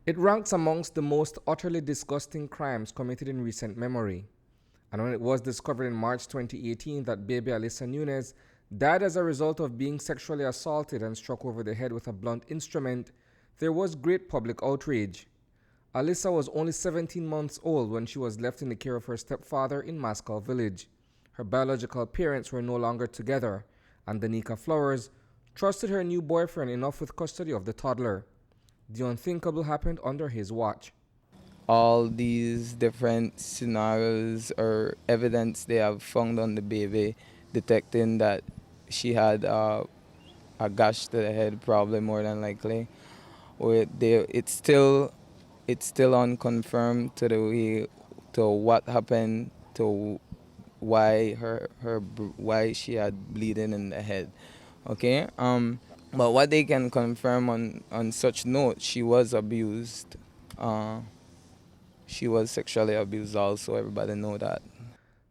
It ranks amongst the most utterly disgusting crimes committed in recent memory. And when it was discovered in March 2018 that baby Allyssa Nunez died as a result of being sexually assaulted and struck over the head with a blunt instrument, there was great public outrage. Allyssa was only 17 months old when she was left in the care of her stepfather in Maskall village. Her biological parents were no longer together, and Denika Flowers trusted her new boyfriend enough with custody of the toddler. The unthinkable happened under his watch. All these different scenarios or evidence they have found on the baby detecting that she had a gash to the head, probably more than likely. It's still unconfirmed to what happened, to why she had bleeding in the head. Okay. But what they can confirm on such note, she was abused. She was sexually abused also. Everybody know that.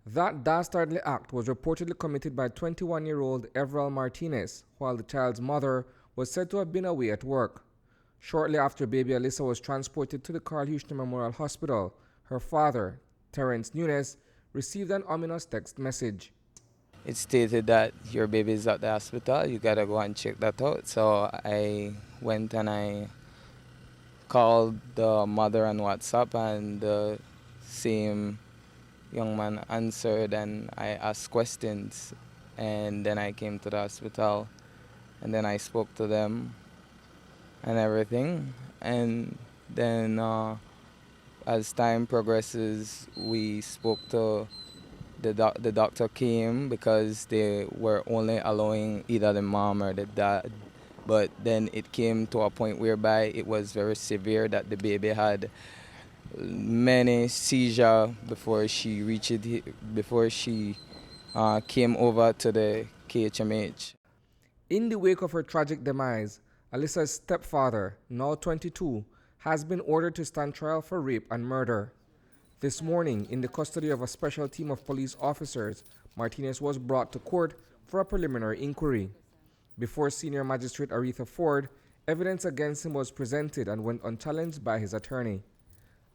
That dastardly act was reportedly committed by 21-year-old Everal Martinez, while the child's mother was said to have been away at work. Shortly after baby Allyssa was transported to the Carl Houston Memorial Hospital, her father, Terrence Nunez, received an ominous text message. It stated that your baby is at the hospital, you gotta go and check that out. So I went and I called the mother on WhatsApp, and the same young man answered, and I asked questions, and then I came to the hospital, and then I spoke to them and everything. And then as time progresses, we spoke to the doctor came because they were only allowing either the mom or the dad. But then it came to a point whereby it was very severe, that the baby had many seizures before she came over to the KHMH. In the wake of her tragic demise, Alyssa's stepfather, now 22, has been ordered to stand trial for rape and murder. This morning, in the custody of a special team of police officers, Martinez was brought to court for a preliminary inquiry. Before Senior Magistrate Aretha Ford, evidence against him was presented and went unchallenged by his attorney.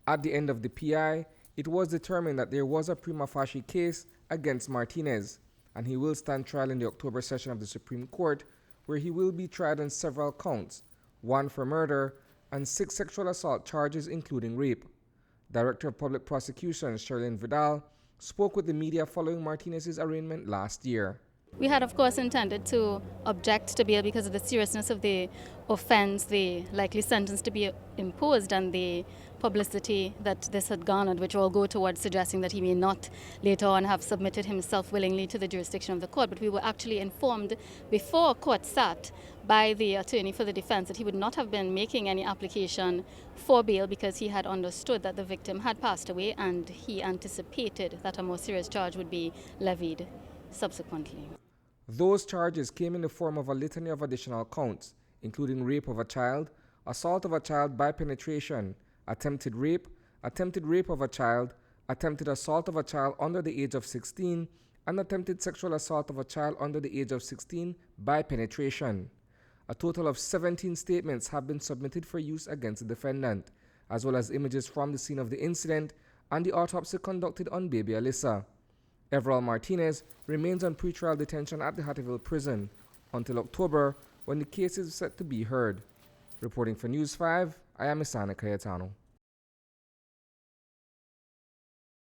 At the end of the PI, it was determined that there was a prima facie case against Martinez, and he will stand trial in the October session of the Supreme Court, where he will be tried on several counts, 1 for murder and 6 sexual assault charges including rape. Director of Public Prosecutions Sherlyn Vidal spoke with the media following Martinez's arraignment last year. We had, of course, intended to object to bail because of the seriousness of the offense, the likely sentence to be imposed, and the publicity that this had garnered, which all go towards suggesting that he may not later on have submitted himself willingly to the jurisdiction of the court. But we were actually informed before court sat by the attorney for the defense that he would not have been making any application for bail because he had understood that the victim had passed away, and he anticipated that a more serious charge would be levied subsequently. Those charges came in the form of a litany of additional counts, including rape of a child, assault of a child by penetration, attempted rape of a child, attempted assault of a child under the age of 16, and attempted sexual assault of a child under the age of 16 by penetration. A total of 17 statements have been submitted for use against the defendant, as well as images from the scene of the incident and the autopsy conducted on baby Allyssa. Everal Martinez remains on pretrial detention at the Hattieville prison until October, when the case is set to be heard. Reporting for News 5, I am Isani Cayetano.